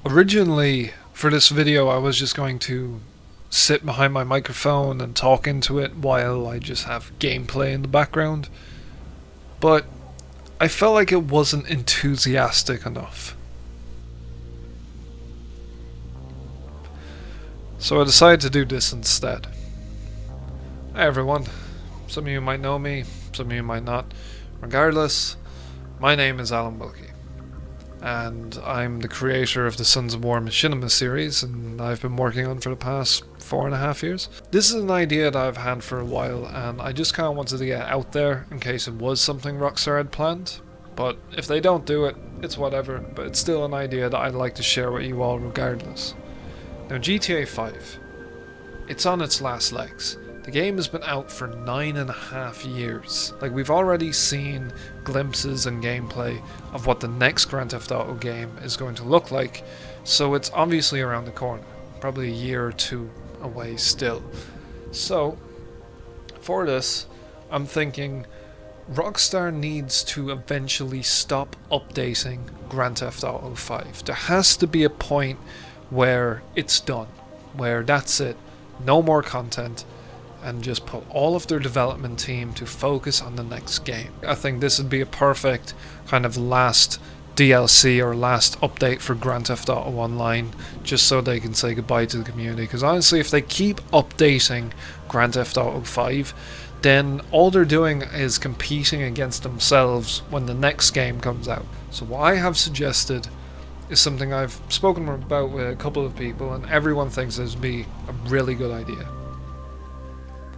Originally, for this video, I was just going to sit behind my microphone and talk into it while I just have gameplay in the background, but I felt like it wasn't enthusiastic enough. So I decided to do this instead. Hi everyone, some of you might know me, some of you might not. Regardless, my name is Alan Wilkie, and I'm the creator of the Sons of War Machinima series, and I've been working on for the past 4.5 years. This is an idea that I've had for a while, and I just kind of wanted to get out there in case it was something Rockstar had planned. But if they don't do it, it's whatever, but it's still an idea that I'd like to share with you all regardless. Now GTA 5, it's on its last legs. The game has been out for 9.5 years. Like, we've already seen glimpses and gameplay of what the next Grand Theft Auto game is going to look like, so it's obviously around the corner, probably a year or two away still. So, for this, I'm thinking Rockstar needs to eventually stop updating Grand Theft Auto 5. There has to be a point where it's done, where that's it, no more content, and just put all of their development team to focus on the next game. I think this would be a perfect kind of last DLC or last update for Grand Theft Auto Online, just so they can say goodbye to the community, because honestly, if they keep updating Grand Theft Auto 5, then all they're doing is competing against themselves when the next game comes out. So what I have suggested is something I've spoken about with a couple of people, and everyone thinks this would be a really good idea.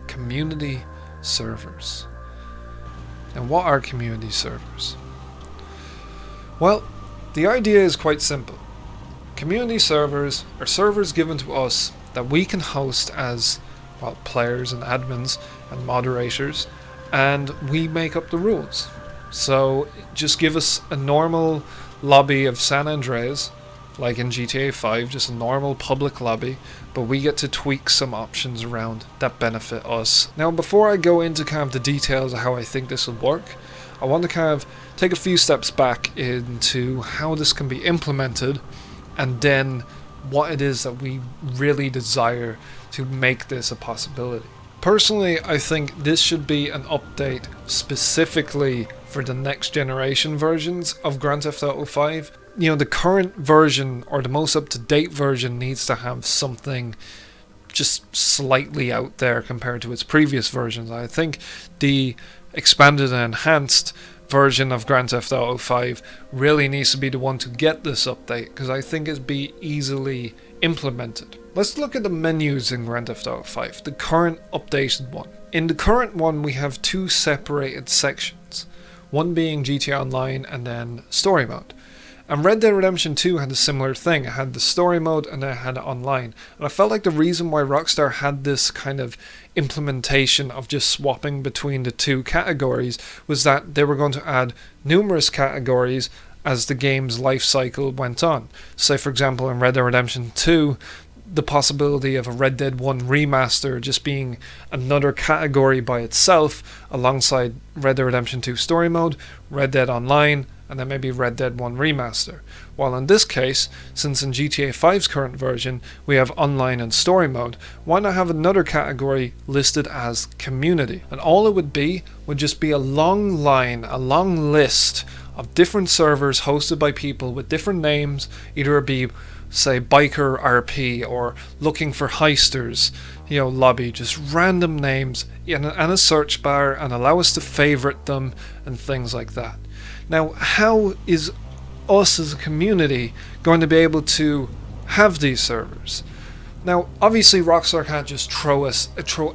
Community servers. And what are community servers? Well, the idea is quite simple. Community servers are servers given to us that we can host as, well, players and admins and moderators, and we make up the rules. So just give us a normal lobby of San Andreas, like in GTA 5, just a normal public lobby, but we get to tweak some options around that benefit us. Now, before I go into kind of the details of how I think this will work, I want to kind of take a few steps back into how this can be implemented, and then what it is that we really desire to make this a possibility. Personally, I think this should be an update specifically for the next generation versions of Grand Theft Auto 5. You know, the current version, or the most up-to-date version, needs to have something just slightly out there compared to its previous versions. I think the expanded and enhanced version of Grand Theft Auto 5 really needs to be the one to get this update, because I think it'd be easily implemented. Let's look at the menus in Grand Theft Auto 5, the current updated one. In the current one, we have two separated sections, one being GTA Online and then Story Mode. And Red Dead Redemption 2 had a similar thing. It had the story mode and it had online. And I felt like the reason why Rockstar had this kind of implementation of just swapping between the two categories was that they were going to add numerous categories as the game's life cycle went on. Say, for example, in Red Dead Redemption 2, the possibility of a Red Dead 1 remaster just being another category by itself alongside Red Dead Redemption 2 story mode, Red Dead Online, and then maybe Red Dead 1 remaster. While in this case, since in GTA 5's current version we have online and story mode, why not have another category listed as community? And all it would just be a long line, a long list of different servers hosted by people with different names, either it be, say, Biker RP or Looking for Heisters, lobby, just random names, and a search bar, and allow us to favorite them and things like that. Now, how is us as a community going to be able to have these servers? Now, obviously Rockstar can't just throw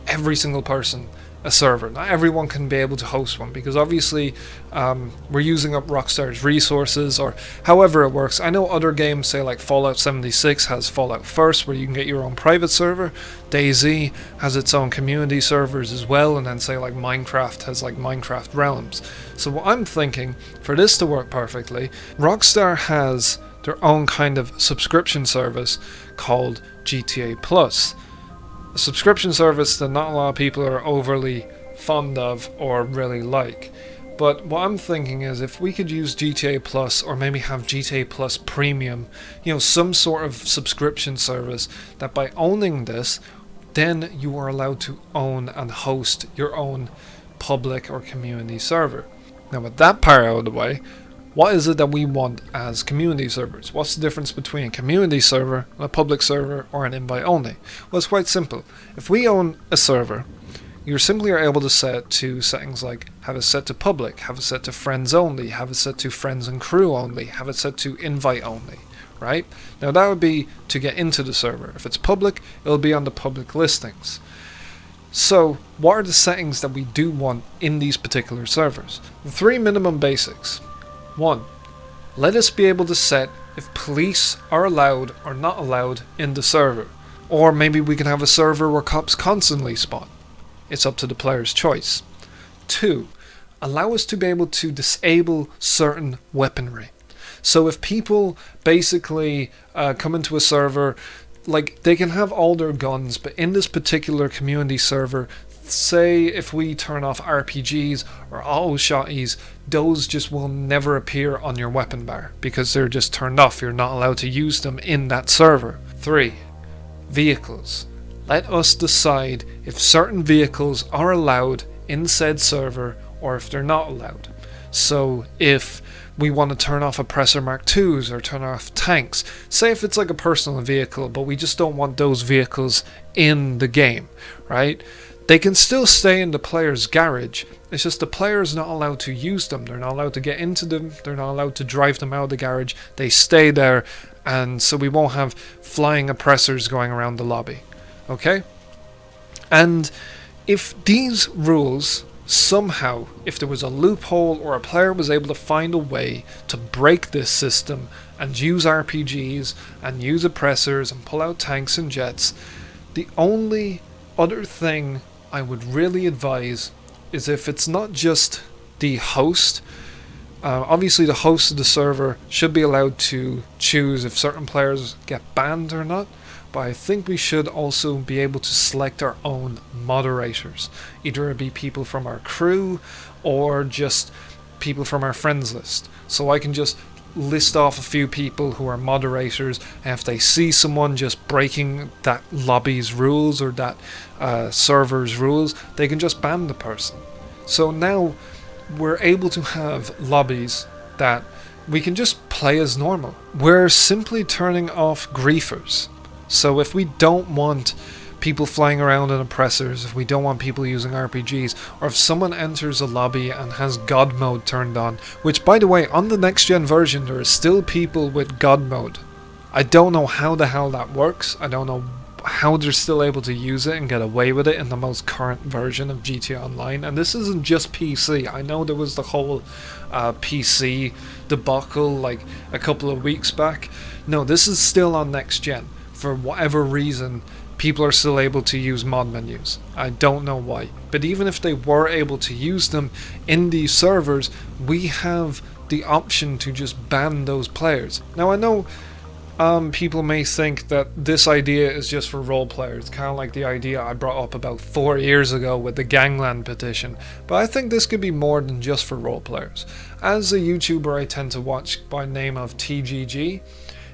every single person a server. Not everyone can be able to host one, because obviously we're using up Rockstar's resources, or however it works. I know other games, say like Fallout 76 has Fallout First, where you can get your own private server. DayZ has its own community servers as well, and then say like Minecraft has like Minecraft Realms. So what I'm thinking, for this to work perfectly, Rockstar has their own kind of subscription service called GTA Plus. A subscription service that not a lot of people are overly fond of or really like. But what I'm thinking is if we could use GTA Plus, or maybe have GTA Plus Premium, some sort of subscription service that by owning this, then you are allowed to own and host your own public or community server. Now with that part out of the way, what is it that we want as community servers? What's the difference between a community server, a public server, or an invite only? Well, it's quite simple. If we own a server, you simply are able to set to settings like have it set to public, have it set to friends only, have it set to friends and crew only, have it set to invite only, right? Now that would be to get into the server. If it's public, it'll be on the public listings. So what are the settings that we do want in these particular servers? The 3 minimum basics. 1. Let us be able to set if police are allowed or not allowed in the server. Or maybe we can have a server where cops constantly spawn. It's up to the player's choice. 2. Allow us to be able to disable certain weaponry. So if people basically come into a server, like they can have all their guns, but in this particular community server, say if we turn off RPGs or auto shotties, those just will never appear on your weapon bar because they're just turned off. You're not allowed to use them in that server. 3. Vehicles. Let us decide if certain vehicles are allowed in said server or if they're not allowed. So if we want to turn off Oppressor Mark IIs or turn off tanks, say if it's like a personal vehicle but we just don't want those vehicles in the game, right? They can still stay in the player's garage. It's just the player is not allowed to use them. They're not allowed to get into them. They're not allowed to drive them out of the garage. They stay there, and so we won't have flying oppressors going around the lobby. Okay? And if these rules somehow, if there was a loophole or a player was able to find a way to break this system and use RPGs and use oppressors and pull out tanks and jets, the only other thing I would really advise is if it's not just the host. Obviously the host of the server should be allowed to choose if certain players get banned or not, but I think we should also be able to select our own moderators. Either it be people from our crew or just people from our friends list. So I can just list off a few people who are moderators, and if they see someone just breaking that lobby's rules or that server's rules, they can just ban the person. So now we're able to have lobbies that we can just play as normal. We're simply turning off griefers. So if we don't want people flying around in oppressors, if we don't want people using RPGs, or if someone enters a lobby and has God mode turned on, which by the way, on the next gen version there are still people with God mode. I don't know how the hell that works. I don't know how they're still able to use it and get away with it in the most current version of GTA Online. And this isn't just PC. I know there was the whole PC debacle like a couple of weeks back. No, this is still on next gen. For whatever reason, people are still able to use mod menus. I don't know why. But even if they were able to use them in these servers, we have the option to just ban those players. Now I know people may think that this idea is just for role players, kind of like the idea I brought up about 4 years ago with the Gangland petition, but I think this could be more than just for role players. As a YouTuber I tend to watch by the name of TGG,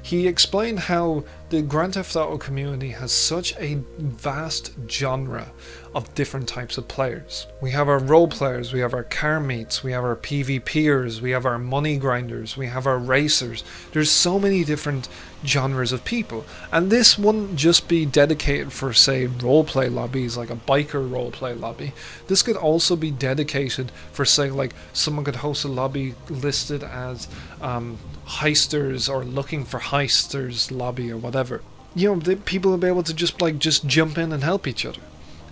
he explained how the Grand Theft Auto community has such a vast genre of different types of players. We have our role players, we have our car mates, we have our PvPers, we have our money grinders, we have our racers. There's so many different genres of people, and this wouldn't just be dedicated for, say, roleplay lobbies like a biker roleplay lobby. This could also be dedicated for, say, like someone could host a lobby listed as heisters or looking for heisters lobby or whatever. You know, people will be able to just jump in and help each other.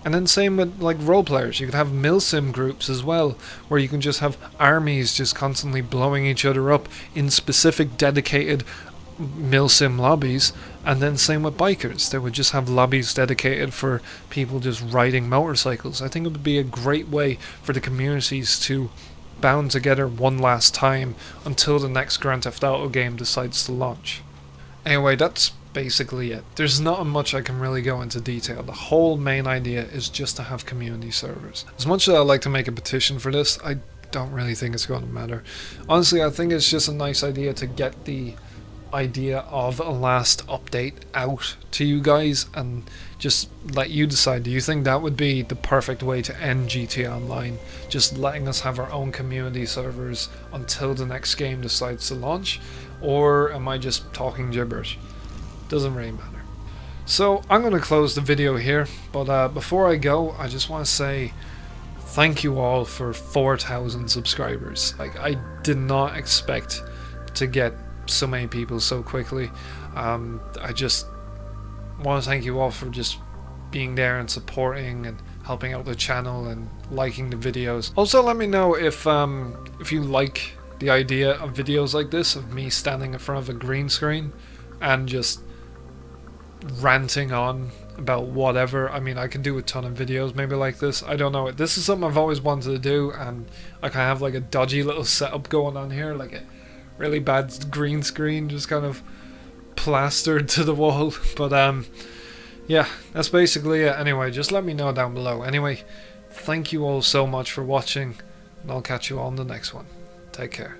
And then same with like role players. You could have milsim groups as well, where you can just have armies just constantly blowing each other up in specific dedicated milsim lobbies. And then same with bikers. They would just have lobbies dedicated for people just riding motorcycles. I think it would be a great way for the communities to bound together one last time until the next Grand Theft Auto game decides to launch. Anyway, that's basically it. There's not much I can really go into detail. The whole main idea is just to have community servers. As much as I'd like to make a petition for this, I don't really think it's going to matter. Honestly, I think it's just a nice idea to get the idea of a last update out to you guys and just let you decide. Do you think that would be the perfect way to end GTA Online? Just letting us have our own community servers until the next game decides to launch? Or am I just talking gibberish? Doesn't really matter. So I'm going to close the video here, but before I go, I just want to say thank you all for 4,000 subscribers. Like, I did not expect to get so many people so quickly. I just want to thank you all for just being there and supporting and helping out the channel and liking the videos. Also, let me know if you like the idea of videos like this, of me standing in front of a green screen and just ranting on about whatever. I mean, I can do a ton of videos maybe like this. I don't know. This is something I've always wanted to do, and I kind of have like a dodgy little setup going on here, like a really bad green screen just kind of plastered to the wall. But yeah, that's basically it. Anyway, just let me know down below. Anyway, thank you all so much for watching, and I'll catch you all in the next one. Take care.